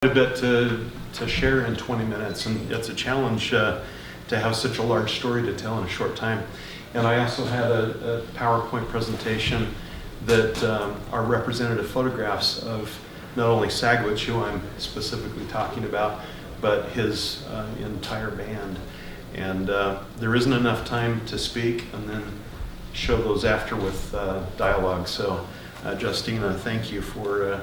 A bit to share in 20 minutes, and it's a challenge to have such a large story to tell in a short time. And I also had a PowerPoint presentation that are representative photographs of not only Sagwitch, who I'm specifically talking about, but his entire band. And there isn't enough time to speak and then show those after with dialogue. So Justina, thank you for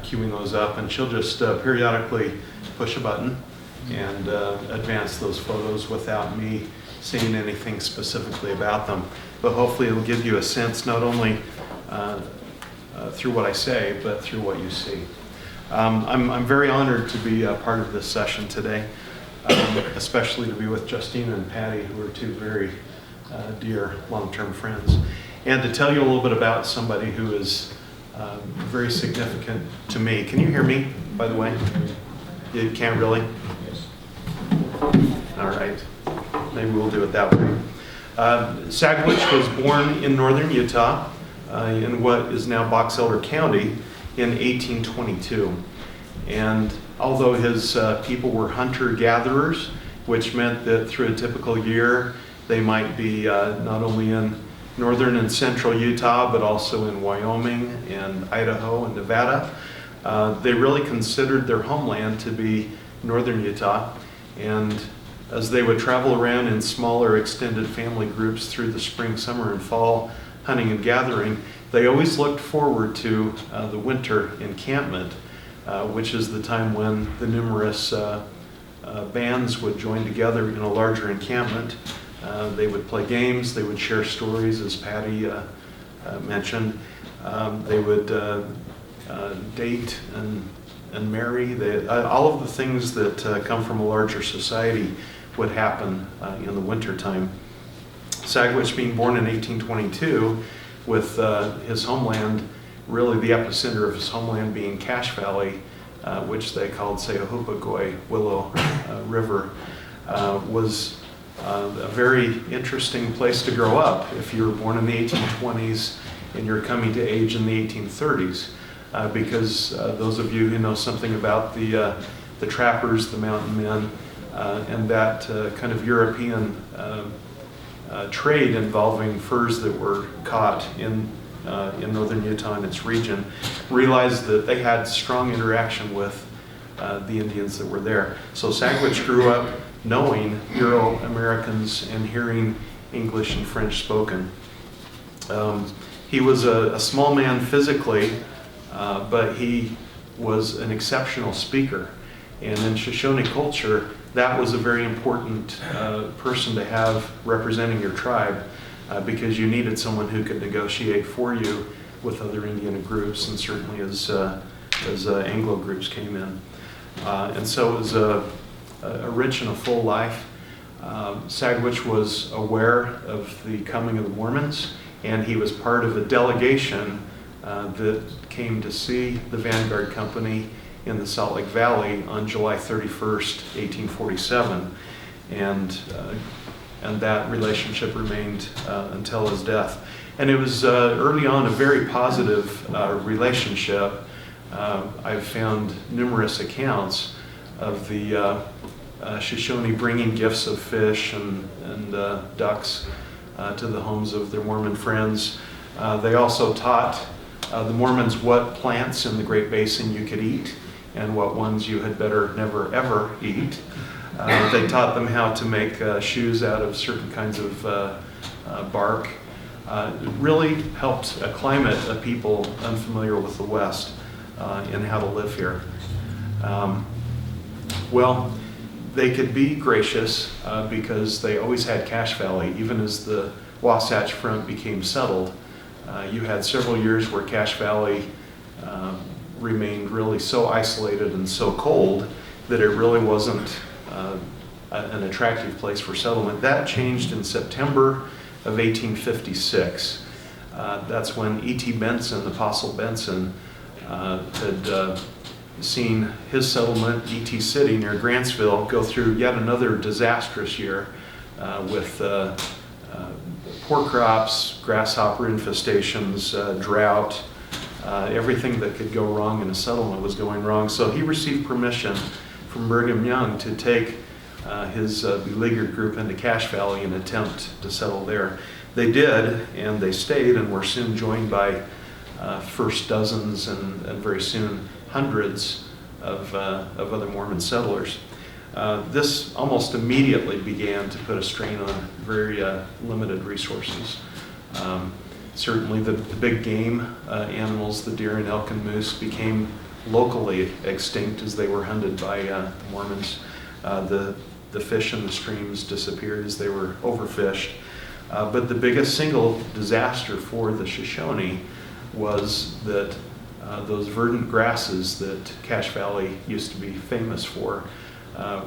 queuing those up, and she'll just periodically push a button and advance those photos without me saying anything specifically about them. But hopefully it'll give you a sense not only through what I say, but through what you see. I'm very honored to be a part of this session today, especially to be with Justina and Patty, who are two very dear long-term friends, and to tell you a little bit about somebody who is very significant to me. Can you hear me, by the way? You can't really? Yes. All right. Maybe we'll do it that way. Sagwitch was born in northern Utah, in what is now Box Elder County, in 1822. And although his people were hunter-gatherers, which meant that through a typical year, they might be not only in northern and central Utah, but also in Wyoming and Idaho and Nevada. They really considered their homeland to be northern Utah, and as they would travel around in smaller extended family groups through the spring, summer, and fall hunting and gathering, they always looked forward to the winter encampment, which is the time when the numerous bands would join together in a larger encampment. They would play games, they would share stories, as Patty mentioned. They would date and marry. All of the things that come from a larger society would happen in the winter time. Sagwitch, being born in 1822, with his homeland, really the epicenter of his homeland being Cache Valley, which they called Seahupagoi, Willow River, was a very interesting place to grow up if you were born in the 1820s and you're coming to age in the 1830s, because those of you who know something about the trappers, the mountain men, and that kind of European trade involving furs that were caught in northern Utah and its region, realized that they had strong interaction with the Indians that were there. So Sagwitch grew up knowing Euro-Americans and hearing English and French spoken. He was a small man physically, but he was an exceptional speaker. And in Shoshone culture, that was a very important person to have representing your tribe, because you needed someone who could negotiate for you with other Indian groups, and certainly as Anglo groups came in. And so it was a rich and a full life. Sagwitch was aware of the coming of the Mormons, and he was part of a delegation that came to see the Vanguard Company in the Salt Lake Valley on July 31st, 1847. And that relationship remained until his death. And it was early on a very positive relationship. I've found numerous accounts of the Shoshone bringing gifts of fish and ducks to the homes of their Mormon friends. They also taught the Mormons what plants in the Great Basin you could eat and what ones you had better never ever eat. They taught them how to make shoes out of certain kinds of bark. It really helped acclimate a people unfamiliar with the West in how to live here. Well, they could be gracious because they always had Cache Valley. Even as the Wasatch Front became settled, you had several years where Cache Valley remained really so isolated and so cold that it really wasn't an attractive place for settlement. That changed in September of 1856. That's when E.T. Benson, Apostle Benson, had seen his settlement, E.T. City near Grantsville, go through yet another disastrous year with poor crops, grasshopper infestations, drought, Everything that could go wrong in a settlement was going wrong. So he received permission from Brigham Young to take his beleaguered group into Cache Valley and attempt to settle there. They did, and they stayed and were soon joined by first dozens and very soon hundreds of other Mormon settlers. This almost immediately began to put a strain on very limited resources. Certainly the big game animals, the deer and elk and moose, became locally extinct as they were hunted by the Mormons. The fish in the streams disappeared as they were overfished. But the biggest single disaster for the Shoshone was that those verdant grasses that Cache Valley used to be famous for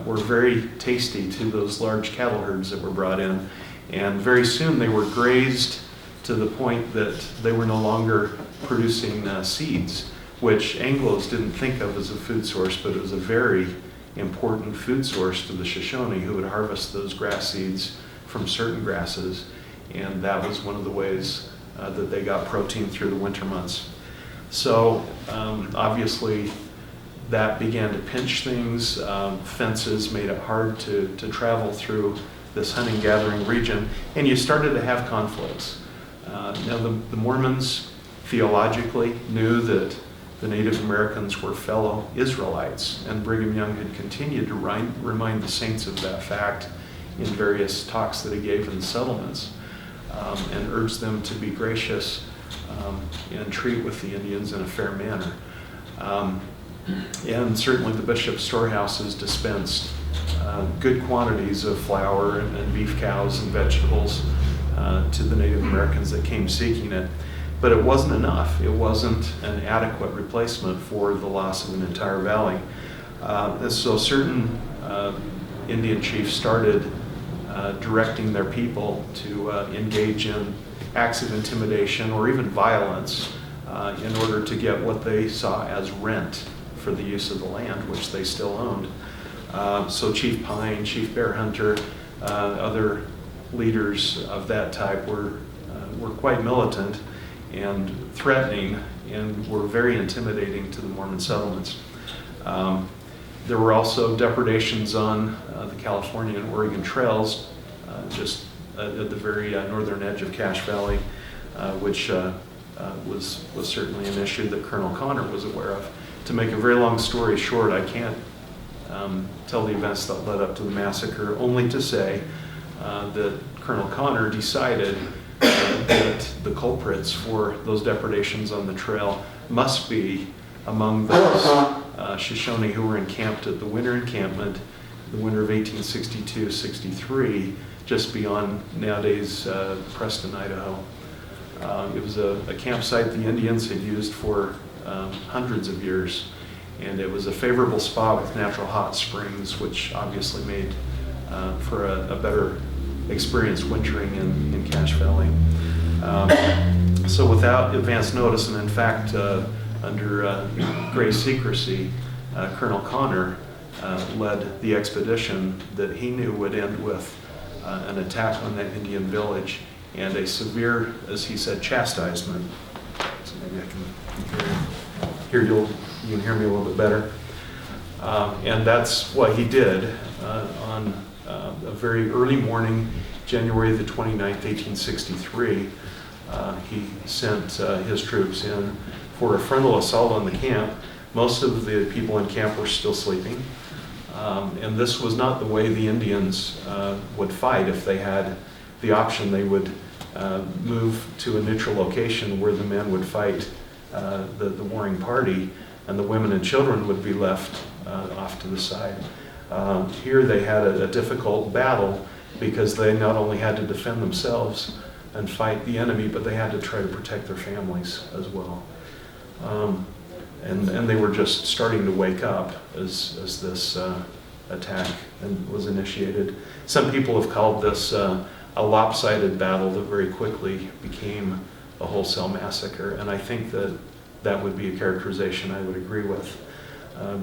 were very tasty to those large cattle herds that were brought in. And very soon they were grazed to the point that they were no longer producing seeds, which Anglos didn't think of as a food source, but it was a very important food source to the Shoshone, who would harvest those grass seeds from certain grasses. And that was one of the ways that they got protein through the winter months. So obviously that began to pinch things. Fences made it hard to travel through this hunting gathering region, and you started to have conflicts. Now the Mormons theologically knew that the Native Americans were fellow Israelites, and Brigham Young had continued to remind the saints of that fact in various talks that he gave in the settlements, and urged them to be gracious and treat with the Indians in a fair manner. And certainly the bishop's storehouses dispensed good quantities of flour and beef cows and vegetables to the Native Americans that came seeking it. But it wasn't enough. It wasn't an adequate replacement for the loss of an entire valley. And so certain Indian chiefs started directing their people to engage in acts of intimidation or even violence in order to get what they saw as rent for the use of the land, which they still owned. So Chief Pine, Chief Bear Hunter, other leaders of that type were quite militant and threatening and were very intimidating to the Mormon settlements. There were also depredations on the California and Oregon trails, just at the very northern edge of Cache Valley, which was certainly an issue that Colonel Connor was aware of. To make a very long story short, I can't tell the events that led up to the massacre, only to say that Colonel Connor decided that the culprits for those depredations on the trail must be among those Shoshone who were encamped at the winter encampment, the winter of 1862-63, just beyond nowadays Preston, Idaho. It was a campsite the Indians had used for hundreds of years, and it was a favorable spot with natural hot springs, which obviously made for a better experience wintering in Cache Valley. So without advance notice, and in fact under great secrecy, Colonel Connor led the expedition that he knew would end with an attack on that Indian village and a severe, as he said, chastisement. So maybe I can hear you can hear me a little bit better. And that's what he did on a very early morning, January the 29th, 1863. He sent his troops in for a frontal assault on the camp. Most of the people in camp were still sleeping. And this was not the way the Indians would fight. If they had the option, they would move to a neutral location where the men would fight the warring party, and the women and children would be left off to the side. Here they had a difficult battle because they not only had to defend themselves and fight the enemy, but they had to try to protect their families as well. And they were just starting to wake up as this attack was initiated. Some people have called this a lopsided battle that very quickly became a wholesale massacre, and I think that would be a characterization I would agree with,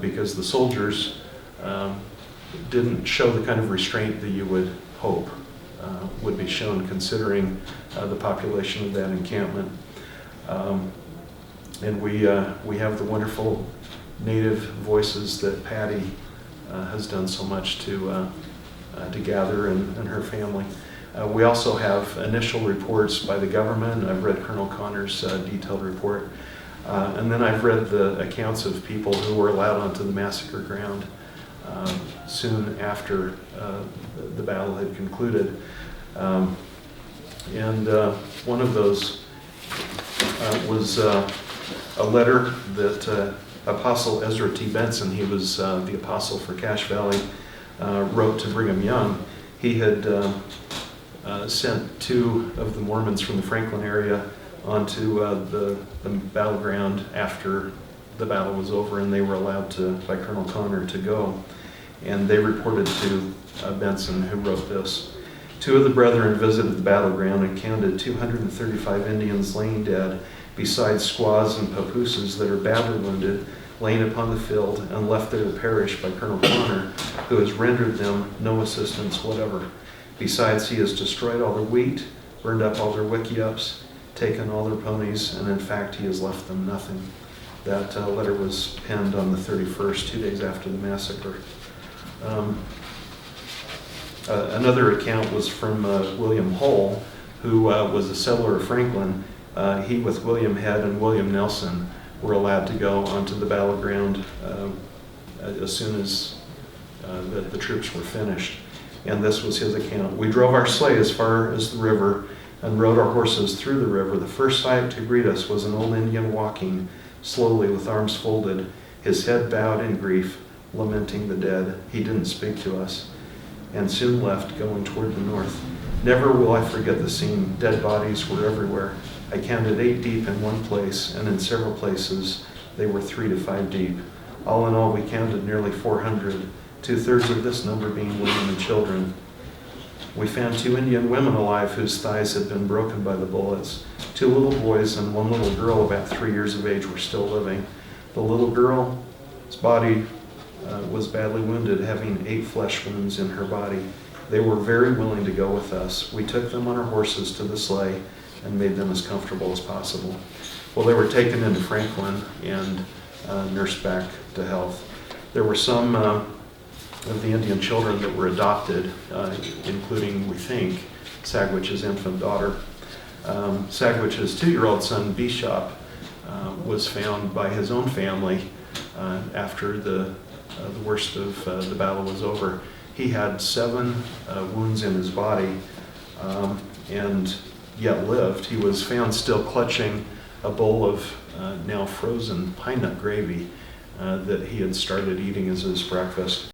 because the soldiers didn't show the kind of restraint that you would hope would be shown considering the population of that encampment. And we have the wonderful native voices that Patty has done so much to gather, and her family. We also have initial reports by the government. I've read Colonel Connor's detailed report. And then I've read the accounts of people who were allowed onto the massacre ground soon after the battle had concluded. And one of those was a letter that Apostle Ezra T. Benson, he was the apostle for Cache Valley, wrote to Brigham Young. He had sent 2 of the Mormons from the Franklin area onto the battleground after the battle was over, and they were allowed to, by Colonel Connor, to go. And they reported to Benson, who wrote this. 2 of the brethren visited the battleground and counted 235 Indians laying dead, besides squaws and papooses that are badly wounded, laying upon the field and left there to perish by Colonel Connor, who has rendered them no assistance whatever. Besides, he has destroyed all their wheat, burned up all their wickiups, taken all their ponies, and in fact he has left them nothing. That letter was penned on the 31st, 2 days after the massacre. Another account was from William Hull, who was a settler of Franklin. He, with William Head and William Nelson, were allowed to go onto the battleground as soon as the troops were finished. And this was his account. We drove our sleigh as far as the river and rode our horses through the river. The first sight to greet us was an old Indian walking slowly with arms folded, his head bowed in grief, lamenting the dead. He didn't speak to us, and soon left, going toward the north. Never will I forget the scene. Dead bodies were everywhere. I counted 8 deep in one place, and in several places they were 3 to 5 deep. All in all, we counted nearly 400, 2/3 of this number being women and children. We found 2 Indian women alive whose thighs had been broken by the bullets. 2 little boys and 1 little girl about 3 years of age were still living. The little girl's body was badly wounded, having 8 flesh wounds in her body. They were very willing to go with us. We took them on our horses to the sleigh and made them as comfortable as possible. Well, they were taken into Franklin and nursed back to health. There were some of the Indian children that were adopted, including, we think, Sagwitch's infant daughter. Sagwitch's 2-year-old son, Bishop, was found by his own family after the worst of the battle was over. He had 7 wounds in his body and yet lived. He was found still clutching a bowl of now frozen pine nut gravy that he had started eating as his breakfast.